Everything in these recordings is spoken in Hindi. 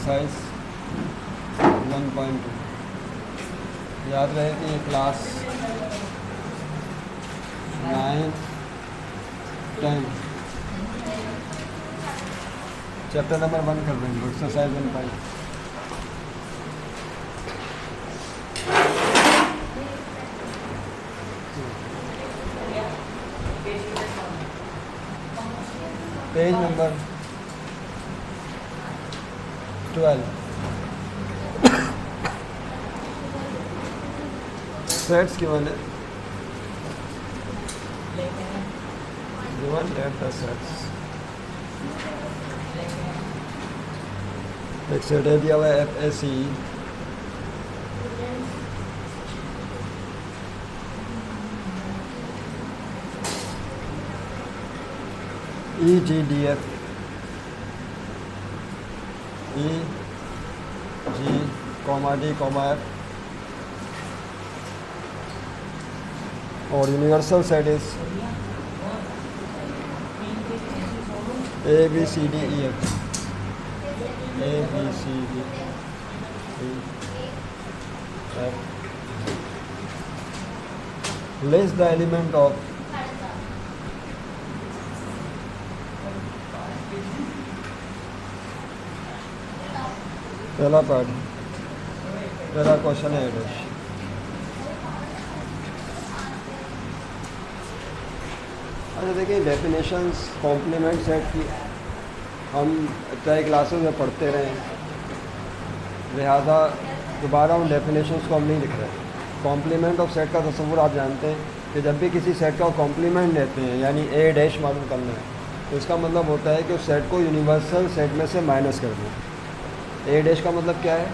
एक्सरसाइज 1.2 याद रहे कि ये क्लास 9, 10 चैप्टर नंबर 1 कर रहे हैं exercise 1.2। Page number 12 sets given है given let the sets एक सेट है दिया हुआ है FAC EGDF EG, D, F और universal set is ABCDEF ABCDEF list the element of पहला पार्ट पहला क्वेश्चन है डैश अच्छा देखिए डेफिनेशंस कॉम्प्लीमेंट सेट की हम कई क्लासेस में पढ़ते रहे लिहाजा दोबारा उन डेफिनेशंस को हम नहीं लिख रहे। कॉम्प्लीमेंट ऑफ सेट का तस्वुर आप जानते हैं कि जब भी किसी सेट का कॉम्प्लीमेंट लेते हैं यानी ए डैश मालूम करना है तो इसका मतलब होता है कि उस सेट को यूनिवर्सल सेट में से माइनस कर दें। ए डैश का मतलब क्या है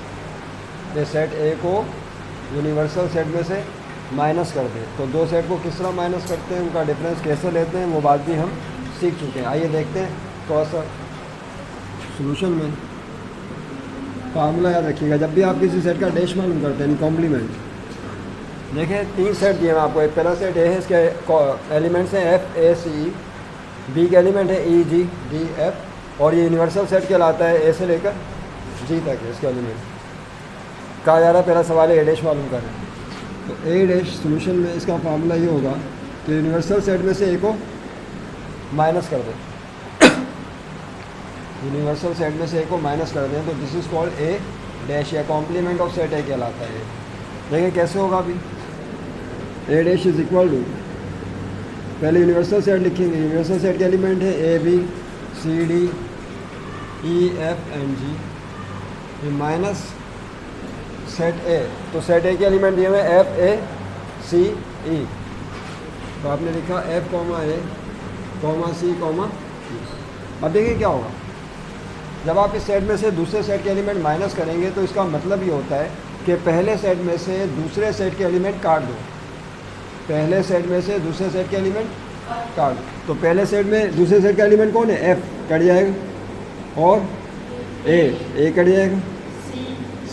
कि सेट ए को यूनिवर्सल सेट में से माइनस कर दें। तो दो सेट को किस तरह माइनस करते हैं, उनका डिफरेंस कैसे लेते हैं, वो बात भी हम सीख चुके हैं। आइए देखते हैं थोड़ा सा सॉल्यूशन में। फार्मूला याद रखिएगा जब भी आप किसी सेट का डैश मालूम करते हैं कॉम्प्लीमेंट। देखिए 3 सेट दिए हैं आपको। एक पहला सेट ए है, इसके एलिमेंट्स हैं FAC, बी के एलिमेंट है EGDF और ये यूनिवर्सल सेट कहलाता है ए से लेकर जी तक है। इसके एलिमेंट कहा जा रहा है पहला सवाल है ए डैश मालूम करें। तो ए डैश सोल्यूशन में इसका फार्मूला ये होगा कि यूनिवर्सल सेट में से ए को माइनस कर दें। यूनिवर्सल सेट में से ए को माइनस कर दें तो this is called a dash या कॉम्प्लीमेंट ऑफ सेट ए कहलाता है। देखिए कैसे होगा अभी। ए डैश इज इक्वल टू पहले यूनिवर्सल सेट लिखेंगे। यूनिवर्सल सेट के एलिमेंट है ABCDEFG माइनस सेट ए। तो सेट ए के एलिमेंट दिए हुए FACE। तो आपने लिखा F, A, C, E। अब देखिए क्या होगा जब आप इस सेट में से दूसरे सेट के एलिमेंट माइनस करेंगे तो इसका मतलब ये होता है कि पहले सेट में से दूसरे सेट के एलिमेंट काट दो। पहले सेट में से दूसरे सेट के एलिमेंट काट दो। तो पहले सेट में दूसरे सेट का एलिमेंट कौन है, F कट जाएगा और A कट जाएगा,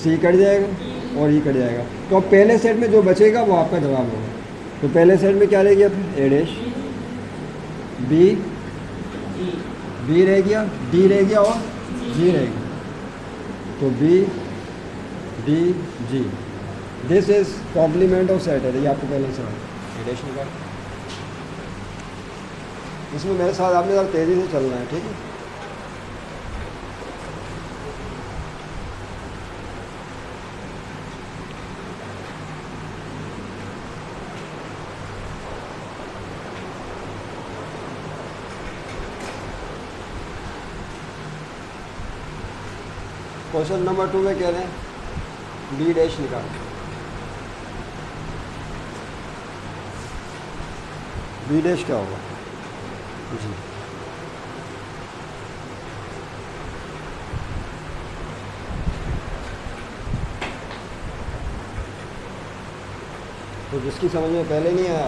C कट जाएगा और E कट जाएगा। तो अब पहले सेट में जो बचेगा वो आपका जवाब होगा। तो पहले सेट में क्या रह गया फिर A डैश, B रह गया, D रह गया और G रह गया। तो B D G this is complement of set है। ये आपको पहले से A डैश निकाल। इसमें मेरे साथ आपने ज़रा तेज़ी से चलना है, ठीक है। क्वेश्चन नंबर 2 में कह रहे हैं B डैश निकाल। B डैश क्या होगा जी, तो जिसकी समझ में पहले नहीं आया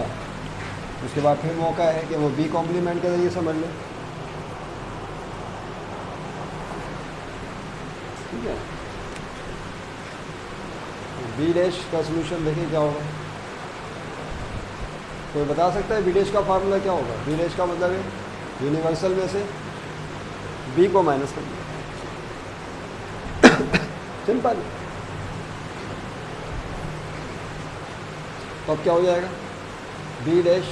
उसके बाद फिर मौका है कि वो B कॉम्प्लीमेंट के जरिए समझ ले। ठीक है। बी डैश का सलूशन देखिए क्या होगा। कोई बता सकता है बी डैश का फार्मूला क्या होगा। बी डैश का मतलब है यूनिवर्सल में से बी को माइनस कर दिया। सिंपल। तो अब क्या हो जाएगा, B dash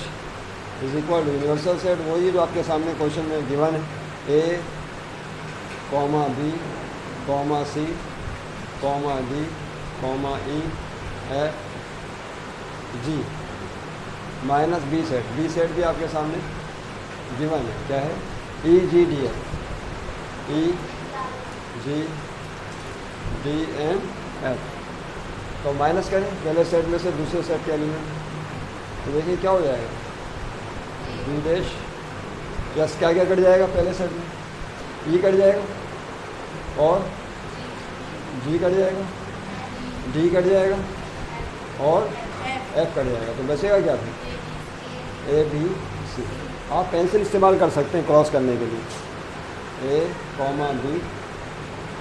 is equal to universal set, वही जो आपके सामने क्वेश्चन में गिवन है, A comma B comma C comma D comma E F G minus B set. B set भी आपके सामने गिवन है, क्या है, E G D F, E G D M F. तो माइनस करें पहले सेट में से दूसरे सेट के एलिमेंट, तो देखिए क्या हो जाएगा, बी डैश यस क्या क्या कट जाएगा पहले सेट में, ई कट जाएगा और जी कट जाएगा, डी कट जाएगा और एफ कट जाएगा। तो बचेगा क्या फिर, ए बी सी। आप पेंसिल इस्तेमाल कर सकते हैं क्रॉस करने के लिए, A comma B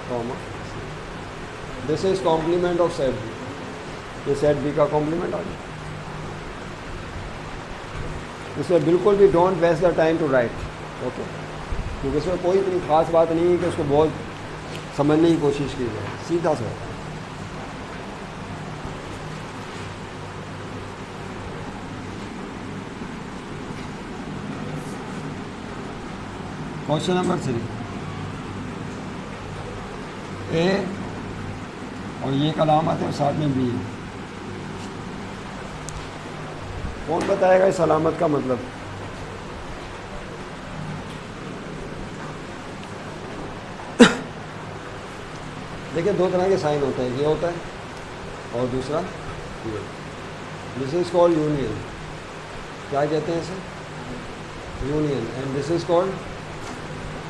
comma C. This is complement of set B, ये सेट बी का कॉम्प्लीमेंट आ गया। इसमें बिल्कुल भी don't waste the time to write, okay, क्योंकि इसमें कोई इतनी खास बात नहीं है कि उसको बहुत समझने की कोशिश की जाए, सीधा सा। क्वेश्चन नंबर 3, ए और ये का अलामत है और साथ में बी है। कौन बताएगा इस अलामत का मतलब? देखिए दो तरह के साइन होते हैं, ये होता है और दूसरा ये। दिस इज कॉल्ड यूनियन, क्या कहते हैं इसे, union, and this is called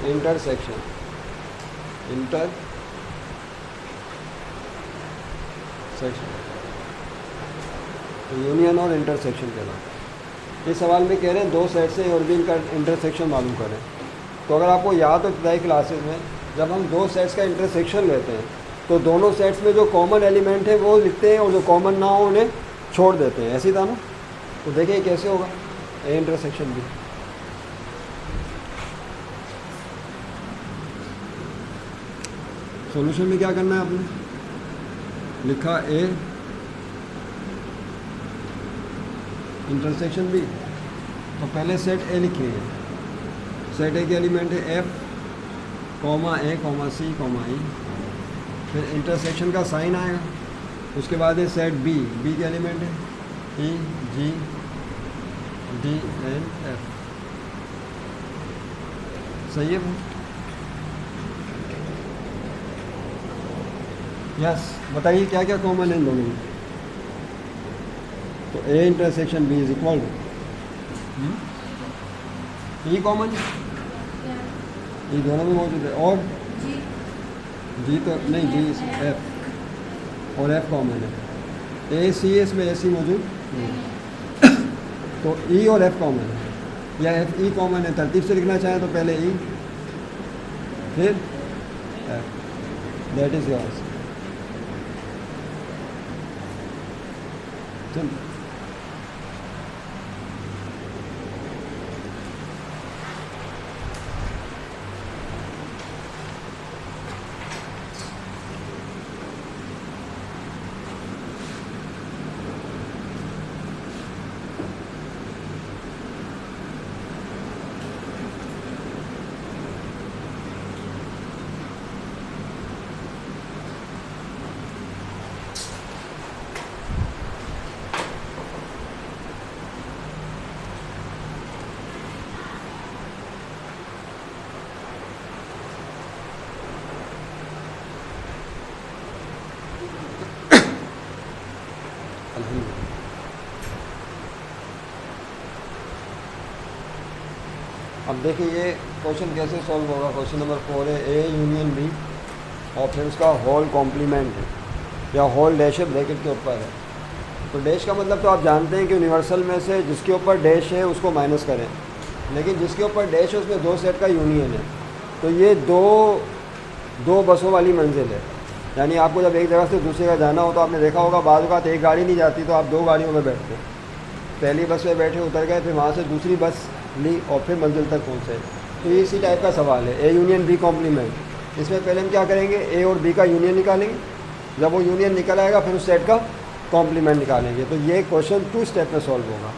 intersection, intersection. तो यूनियन और इंटरसेक्शन कहलाता। इस सवाल में कह रहे हैं दो सेट से और भी इनका इंटरसेक्शन मालूम करें। तो अगर आपको याद हो इब्तदाई क्लासेस में जब हम दो सेट्स का इंटरसेक्शन लेते हैं तो दोनों सेट्स में जो कॉमन एलिमेंट है वो लिखते हैं और जो कॉमन ना हो उन्हें छोड़ देते हैं, ऐसे ही था ना। तो देखिए कैसे होगा ए इंटरसेक्शन बी। सॉल्यूशन में क्या करना है आपने, लिखा ए इंटरसेक्शन बी, तो पहले सेट ए लिखेंगे। सेट ए के एलिमेंट है एफ कॉमा ए कॉमा सी कॉमा ई, फिर इंटरसेक्शन का साइन आएगा। उसके बाद है सेट बी, बी के एलिमेंट है E G D N F. सही है भाई? यस, बताइए क्या क्या कॉमन है इन दोनों में। तो A intersection B is equal to E common, ये दोनों में मौजूद है, और जी तो नहीं, जी एफ और एफ कॉमन है। ए सी एस में ए सी मौजूद नहीं, तो ई और एफ कॉमन है या एफ ई कॉमन है। तरतीब से लिखना चाहें तो पहले ई फिर एफ, दैट इज योर्स। अब देखिए ये क्वेश्चन कैसे सॉल्व होगा। क्वेश्चन नंबर 4 है ए यूनियन बी और फिर उसका होल कॉम्प्लीमेंट है या होल डैश है ब्रैकेट के ऊपर है। तो डैश का मतलब तो आप जानते हैं कि यूनिवर्सल में से जिसके ऊपर डैश है उसको माइनस करें, लेकिन जिसके ऊपर डैश है उसमें दो सेट का यूनियन है। तो ये दो बसों वाली मंजिल है, यानी आपको जब एक जगह से दूसरी जगह जाना हो तो आपने देखा होगा बाद में एक गाड़ी नहीं जाती तो आप दो गाड़ियों में बैठते हैं। पहली बस में बैठे उतर गए, फिर वहाँ से दूसरी बस ली और फिर मंजिल तक पहुँचे। तो इसी टाइप का सवाल है ए यूनियन बी कॉम्प्लीमेंट। इसमें पहले हम क्या करेंगे, ए और बी का यूनियन निकालेंगे जब वो यूनियन निकल आएगा फिर उस सेट का कॉम्प्लीमेंट निकालेंगे। तो ये क्वेश्चन 2 स्टेप में सॉल्व होगा।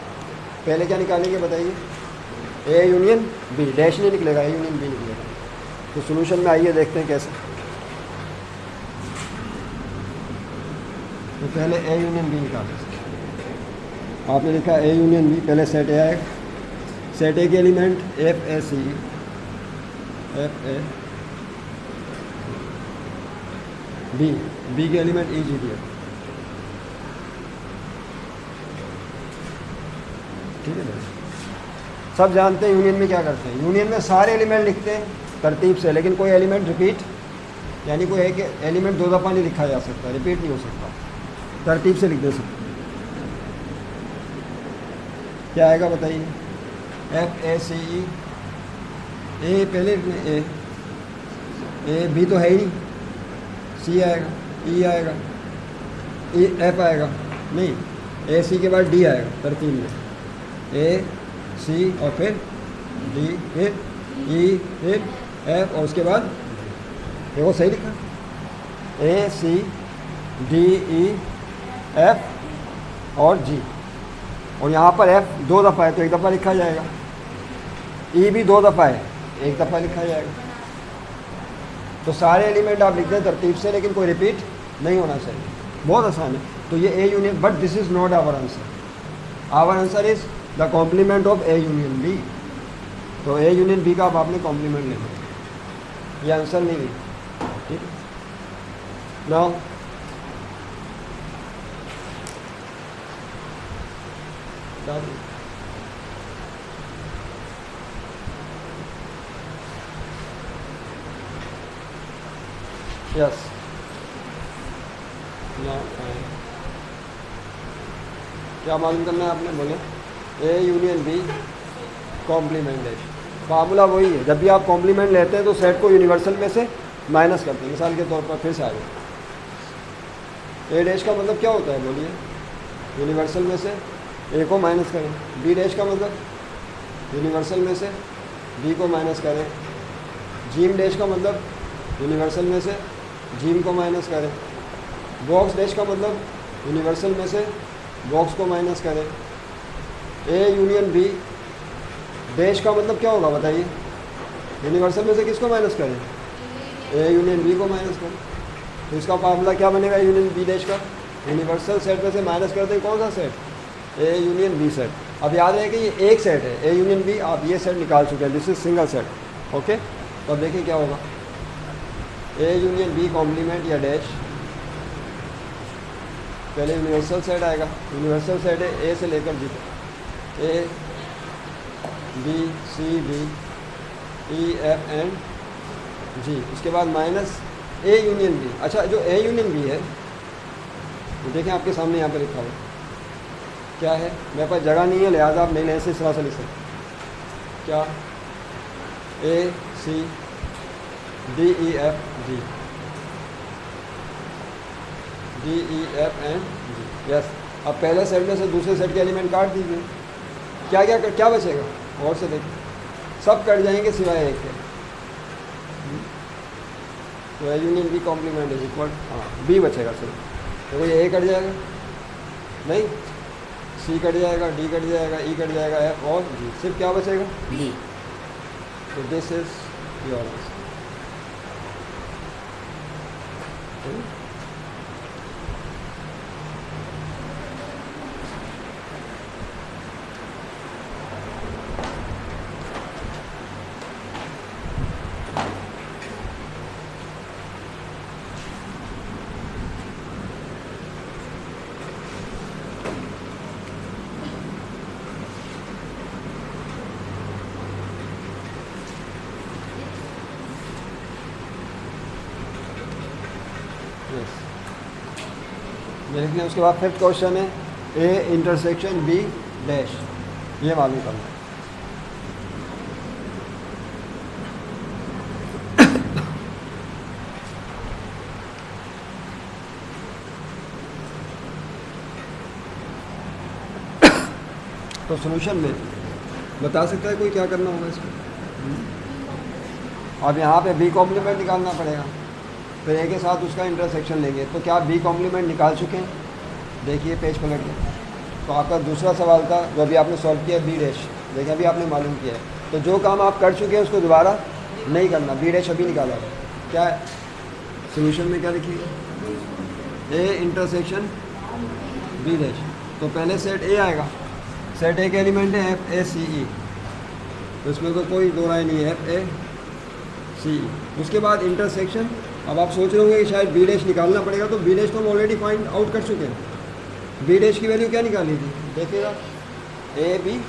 पहले क्या निकालेंगे बताइए, ए यूनियन बी, डैश नहीं निकलेगा, ए यूनियन बी निकलेगा। तो सोल्यूशन में आइए देखते हैं कैसे। तो पहले ए यूनियन बी निकालें। आपने लिखा ए यूनियन बी, पहले सेट ए आएगा, सेट ए के element F A C, F A B, B के एलिमेंट ई जी डी है, ठीक है। सब जानते हैं यूनियन में क्या करते हैं, यूनियन में सारे एलिमेंट लिखते हैं तरतीब से, लेकिन कोई एलिमेंट रिपीट, यानी कोई एक एलिमेंट 2 दफ़ा नहीं लिखा जा सकता, रिपीट नहीं हो सकता, तरतीब से लिख दे सकते। क्या आएगा बताइए, एफ ए सी ई, ए पहले ए बी तो है ही नहीं, सी आएगा, ई आएगा, ई एफ आएगा नहीं, ए सी के बाद डी आएगा तरतीब में, ए सी और फिर डी, फिर ई, फिर एफ और उसके बाद देखो सही लिखा, ए सी डी ई एफ और जी, और यहाँ पर एफ 2 दफ़ा है तो 1 दफ़ा लिखा जाएगा, ई भी 2 दफ़ा है 1 दफ़ा लिखा जाएगा। तो सारे एलिमेंट आप लिखते हैं तरतीब से, लेकिन कोई रिपीट नहीं होना चाहिए, बहुत आसान है। तो ये A union, but this is not our answer, our answer is the complement of A union B. तो ए यूनियन बी का अब आपने कॉम्प्लीमेंट लेना, ये आंसर नहीं है, ठीक है। नाउ यस, क्या मालूम करना है आपने, बोले A union B complement dash. Formula वही है, जब भी आप कॉम्प्लीमेंट लेते हैं तो सेट को यूनिवर्सल में से माइनस करते हैं। मिसाल के तौर पर फिर से आ जाए, ए डैश का मतलब क्या होता है बोलिए, यूनिवर्सल में से ए को माइनस करें, बी डैश का मतलब यूनिवर्सल में से बी को माइनस करें, जीम डैश का मतलब यूनिवर्सल में से जीम को माइनस करें, बॉक्स डैश का मतलब यूनिवर्सल में से बॉक्स को माइनस करें। ए यूनियन बी डैश का मतलब क्या होगा बताइए, यूनिवर्सल में से किसको माइनस करें, ए यूनियन बी को माइनस करें। तो इसका फार्मूला क्या बनेगा यूनियन बी डैश का, यूनिवर्सल सेट में से माइनस करते हैं कौन सा set, A union B set. अब याद रहे कि ये एक सेट है, ए यूनियन बी, आप ये सेट निकाल चुके हैं, this is single set, okay. तो अब देखिए क्या होगा, ए यूनियन बी कॉम्प्लीमेंट या डैश, पहले यूनिवर्सल सेट आएगा, यूनिवर्सल सेट है ए से लेकर जी तक, A B C D E F and G, उसके बाद माइनस ए यूनियन बी। अच्छा, जो ए यूनियन बी है तो देखें आपके सामने यहाँ पर लिखा हुआ क्या है, मेरे पास जगह नहीं है लिहाजा आप नहीं ऐसे इस तरह से लिख सकते, क्या, A C D E F G, D E F and G, yes. अब पहले सेट में से दूसरे सेट के एलिमेंट काट दीजिए, क्या क्या क्या बचेगा, और से देखिए सब कट जाएंगे सिवाय एक के। तो A union B complement is equal, हाँ बी बचेगा सिर्फ, तो ये ए कट जाएगा नहीं, सी कट जाएगा, डी कट जाएगा, ई कट जाएगा, एफ और जी, सिर्फ क्या बचेगा बी। तो दिस इज योर आंसर। ये लिखना है। उसके बाद फिफ्थ क्वेश्चन है ए इंटरसेक्शन बी डैश, ये मालूम करना है। तो सॉल्यूशन में बता सकता है कोई क्या करना होगा इसमें, अब यहाँ पे बी कॉम्प्लीमेंट निकालना पड़ेगा, फिर ए के साथ उसका इंटरसेक्शन लेंगे। तो क्या बी कॉम्प्लीमेंट निकाल चुके हैं? देखिए पेज पलट के। तो आपका दूसरा सवाल था जो अभी आपने सॉल्व किया बी डैश, देखिए अभी आपने मालूम किया है। तो जो काम आप कर चुके हैं उसको दोबारा नहीं करना। बी डैश अभी निकाला है। क्या है सोल्यूशन में, क्या लिखिएगा? A intersection B dash. तो पहले सेट ए आएगा। सेट ए के एलिमेंट है एफ ए सी ई, तो इसमें तो कोई दो राय नहीं है, एफ ए सी ई। उसके बाद इंटरसेक्शन। अब आप सोच रहे होंगे कि शायद बी डैश निकालना पड़ेगा, तो बी डैश तो हम ऑलरेडी फाइंड आउट कर चुके हैं। बी डैश की वैल्यू क्या निकाली थी? देखिएगा ए बी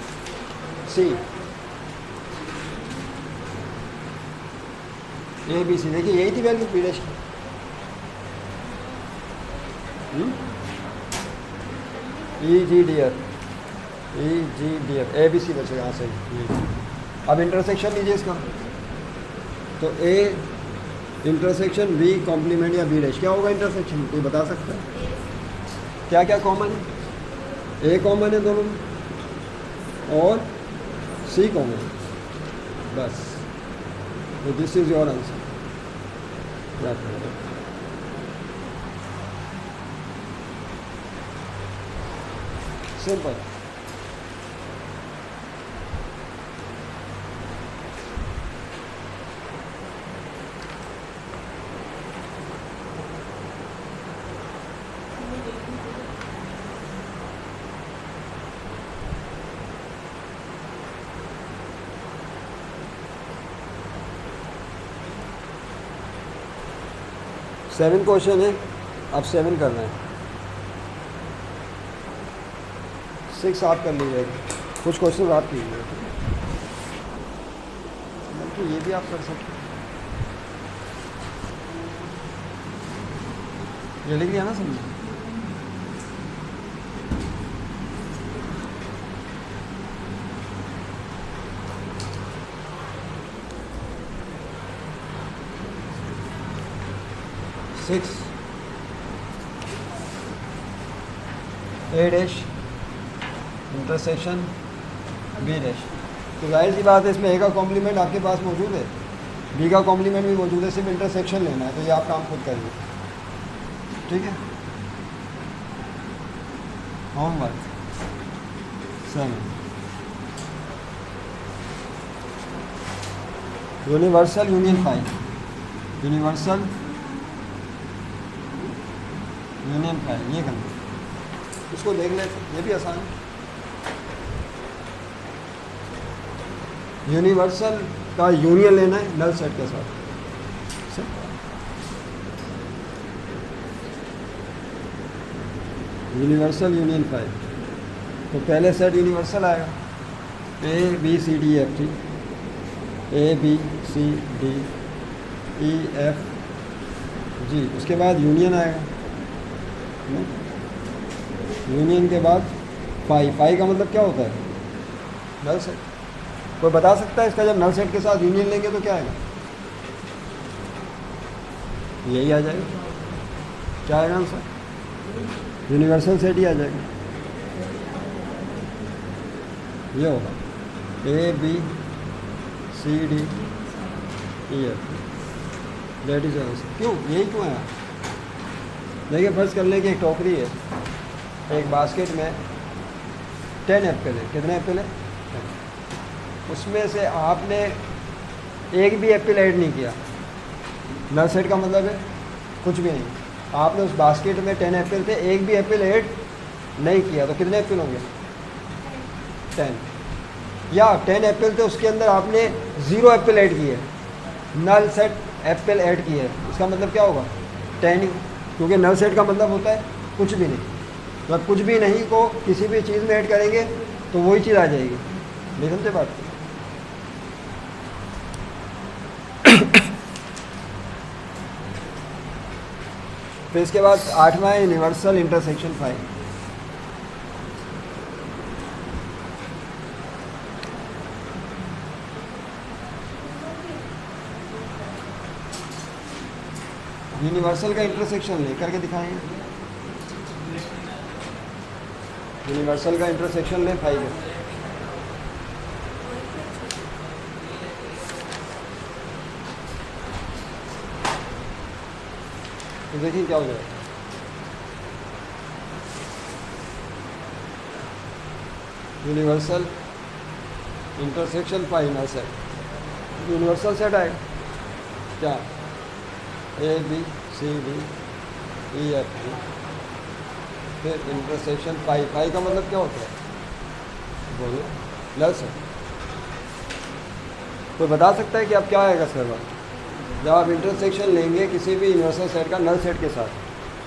सी, ए बी सी, देखिए यही थी वैल्यू बी डैश की। E G D F, E G D F, A B C बचेगा यहाँ से। अब इंटरसेक्शन लीजिए इसका। तो ए इंटरसेक्शन बी कॉम्प्लीमेंट या बी डैश, क्या होगा इंटरसेक्शन? कोई बता सकता है? क्या क्या कॉमन है? ए कॉमन है दोनों में और सी कॉमन है, बस। तो this is your answer. Simple. Seven question है, अब 7 करना है। 6 आप कर लीजिएगा, कुछ क्वेश्चन आप कीजिएगा, बल्कि ये भी आप कर सकते हैं। ये लिख लिया ना समझे? सिक्स ए डैश इंटरसेक्शन बी डैश। तो जाहिर सी बात है इसमें ए का कॉम्प्लीमेंट आपके पास मौजूद है, बी का कॉम्प्लीमेंट भी मौजूद है, सिर्फ इंटरसेक्शन लेना है। तो ये आप काम खुद करिए, ठीक है। Homework 7, universal union file, universal union file, ये करना। इसको देख लेते, ये भी आसान है। यूनिवर्सल का यूनियन लेना है नल सेट के साथ। यूनिवर्सल यूनियन फाइल, तो पहले सेट यूनिवर्सल आएगा, A B C D F, ठीक, A B C D E F G. उसके बाद यूनियन आएगा, यूनियन के बाद फाई का मतलब क्या होता है? Null set. कोई बता सकता है इसका? जब नल सेट के साथ यूनियन लेंगे तो क्या आएगा? यही आ जाएगा। क्या आएगा आंसर? यूनिवर्सल सेट ही आ जाएगा। ये होगा A B C D E F, that is answer. क्यों, यही क्यों आया? देखिए फर्ज कर लें कि एक टोकरी है, एक बास्केट में 10 एप्पल है। कितने एप्पल है? 10। उसमें से आपने एक भी एप्पल ऐड नहीं किया। नल सेट का मतलब है कुछ भी नहीं। आपने उस बास्केट में 10 एप्पल थे, एक भी एप्पल ऐड नहीं किया, तो कितने एप्पल होंगे? 10। या 10 एप्पल थे, उसके अंदर आपने 0 एप्पल ऐड किए, नल सेट एप्पल ऐड किए, इसका मतलब क्या होगा? 10 ही, क्योंकि नल सेट का मतलब होता है कुछ भी नहीं। तो कुछ भी नहीं को किसी भी चीज़ में ऐड करेंगे तो वही चीज़ आ जाएगी। नहीं समझे बात? फिर इसके बाद 8वां है यूनिवर्सल इंटरसेक्शन फाइल। यूनिवर्सल का इंटरसेक्शन लेकर के दिखाएंगे। यूनिवर्सल का इंटरसेक्शन ले फाइव है। तो देखिए क्या हो जाएगा। Universal intersection pi inner set, universal set आएगा क्या, A B C D E F G, फिर इंटरसेक्शन पाई। पाई का मतलब क्या होता है, बोलो नल सेट। कोई बता सकता है कि अब क्या आएगा सर बात, जब आप इंटरसेक्शन लेंगे किसी भी यूनिवर्सल सेट का नल सेट के साथ,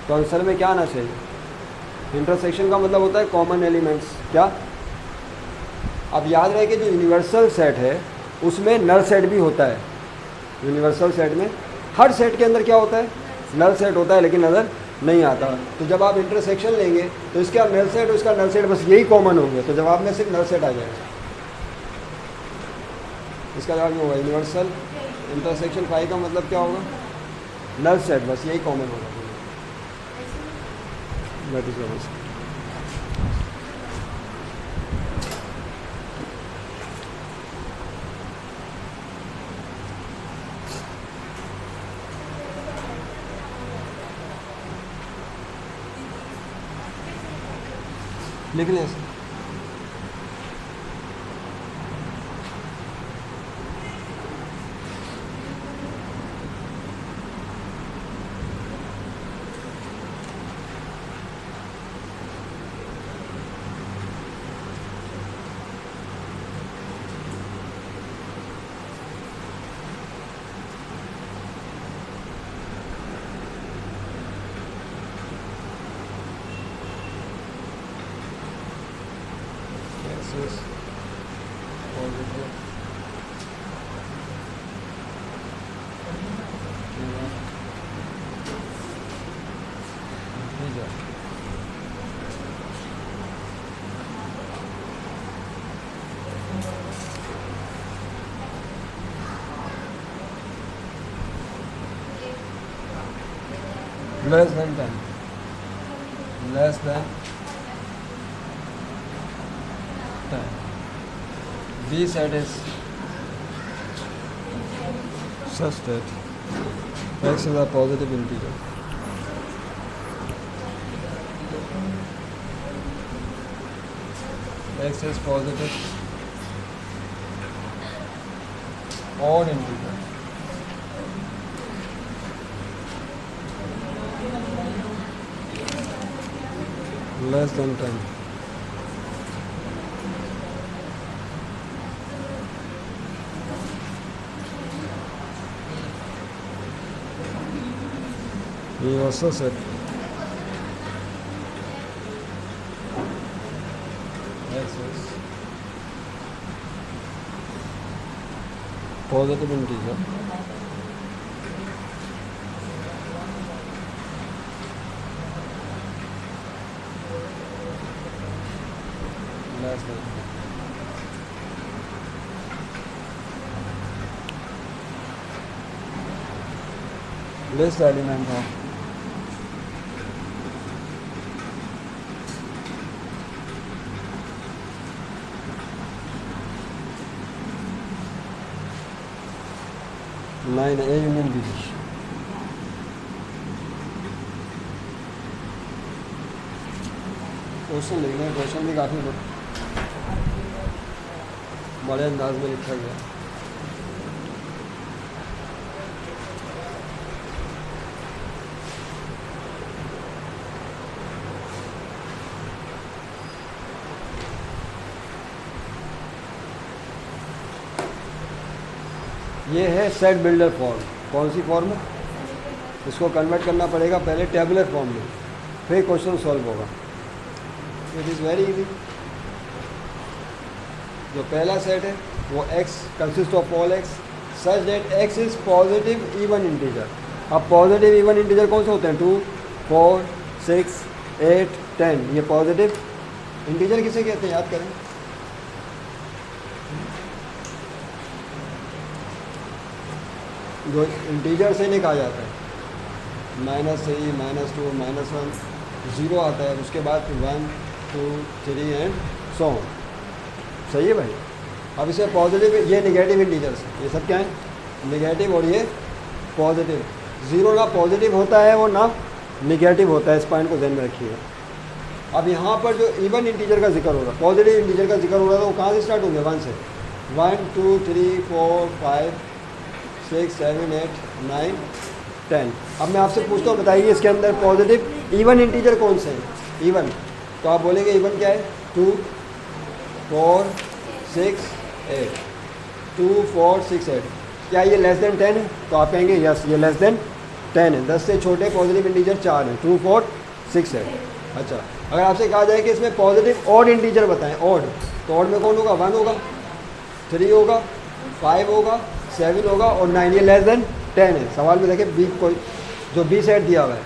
तो आंसर में क्या आना चाहिए। इंटरसेक्शन का मतलब होता है कॉमन एलिमेंट्स। क्या अब याद रहे कि जो यूनिवर्सल सेट है उसमें नल सेट भी होता है। यूनिवर्सल सेट में हर सेट के अंदर क्या होता है, नल सेट होता है, लेकिन नज़र नहीं आता। तो जब आप इंटरसेक्शन लेंगे तो इसका नल सेट और इसका नल सेट बस यही कॉमन होंगे, तो जवाब में सिर्फ नल सेट आ जाएगा। इसका जवाब ये होगा यूनिवर्सल इंटरसेक्शन पाई का मतलब क्या होगा, नल सेट, बस यही कॉमन होगा। दैट इज द लिख लें। less than 10, less than 10. B set is such that x is a positive integer. X is positive odd integer. Less than 10. Universal set. X is positive integer. Less than 10. List element of nine A union B. Question लिखना है, क्वेश्चन भी काफ़ी बड़े अंदाज में लिखा गया। ये है सेट बिल्डर फॉर्म। कौन सी फॉर्म है, इसको कन्वर्ट करना पड़ेगा पहले टेबुलर फॉर्म में, फिर क्वेश्चन सॉल्व होगा। It is very easy. जो पहला सेट है वो x consist of all x such that x is positive even integer. अब पॉजिटिव इवन इंटीजर कौन से होते हैं, 2, 4, 6, 8, 10। ये पॉजिटिव इंटीजर किसे कहते हैं, याद करें। जो इंटीजर से नहीं कहा जाता है, -3, -2, -1, 0 आता है, उसके बाद 1, 2, 3 एंड सो ऑन। सही है भाई। अब इसे पॉजिटिव, ये नेगेटिव इंटीजर्स, ये सब क्या है, नेगेटिव और ये पॉजिटिव। ज़ीरो ना पॉजिटिव होता है और ना निगेटिव होता है, इस पॉइंट को ध्यान में रखिएगा। अब यहाँ पर जो इवन इंटीजर का जिक्र हो रहा है, पॉजिटिव इंटीजर का जिक्र हो रहा है, तो वो कहाँ से स्टार्ट होंगे? 1 से। 1 2 3 4 5 6 7 8 9 10। अब मैं आपसे पूछता हूँ, बताइए इसके अंदर पॉजिटिव इवन इंटीजर कौन से हैं? इवन, तो आप बोलेंगे इवन क्या है? 2 4 6 8। 2 4 6 8। क्या ये लेस देन 10 है? तो आप कहेंगे यस, ये लेस देन 10 है। 10 से छोटे पॉजिटिव इंटीजर 4 हैं, 2 4 6 8। अच्छा, अगर आपसे कहा जाए कि इसमें पॉजिटिव ऑड इंटीजर बताएं, ऑड, तो ऑड में कौन होगा? 1 होगा, 3 होगा, 5 होगा, 7 होगा और 9। ये लेस देन 10 है। सवाल में देखिए बी, कोई जो बी सेट दिया हुआ है,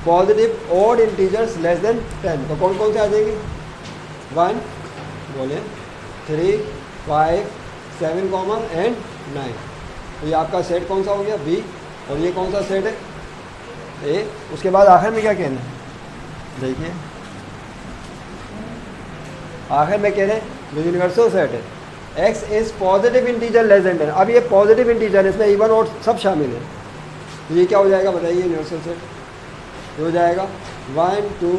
positive odd integers less than 10, तो कौन कौन से आ जाएंगे? 1 बोले, 3 5 7 एंड 9। तो ये आपका सेट कौन सा हो गया? बी। और ये कौन सा सेट है? ए। उसके बाद आखिर में क्या कहना है? देखिए आखिर में कह रहे हैं जो यूनिवर्सल सेट है, x is positive integer less than 10। अब ये पॉजिटिव इंटीजर, इसमें इवन और सब शामिल है, तो ये क्या हो जाएगा बताइए? यूनिवर्सल सेट ये हो जाएगा 1 2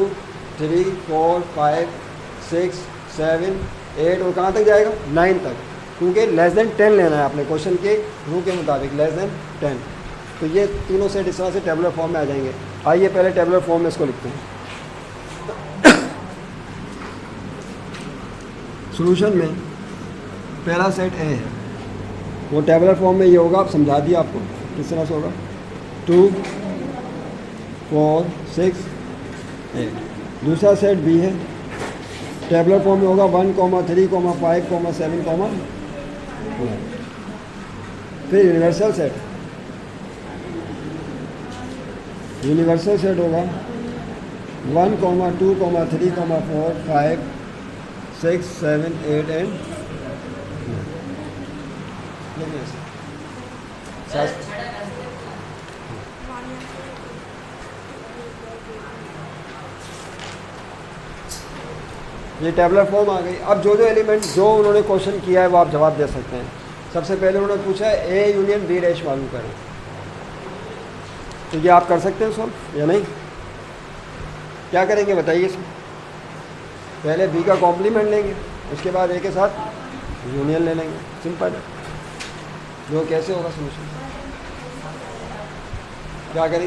3 4 5 6 7 8 और कहाँ तक जाएगा? 9 तक, क्योंकि लेस देन 10 लेना है आपने क्वेश्चन के रूल के मुताबिक, लेस देन 10। तो ये तीनों सेट इस तरह से टेबुलर फॉर्म में आ जाएंगे। आइए पहले टेबुलर फॉर्म में इसको लिखते हैं। सॉल्यूशन में पहला सेट ए है, वो टेबुलर फॉर्म में ये होगा, आप समझा दिया आपको किस तरह से होगा, 2 4 6 8। दूसरा सेट बी है, टेबुलर फॉर्म में होगा 1 3 5 7 4। फिर यूनिवर्सल सेट, यूनिवर्सल सेट होगा 1 2 3 4 5 6 7 8 एंड 9। ये टेबुलर फॉर्म आ गई। अब जो एलिमेंट जो उन्होंने क्वेश्चन किया है वो आप जवाब दे सकते हैं। सबसे पहले उन्होंने पूछा है ए यूनियन बी डैश मालूम करें, तो ये आप कर सकते हैं सॉल्व या नहीं? क्या करेंगे बताइए इसमें? पहले बी का कॉम्प्लीमेंट लेंगे, उसके बाद ए के साथ यूनियन ले लेंगे, सिंपल है। जो कैसे होगा सोल्यूशन, क्या करेंगे?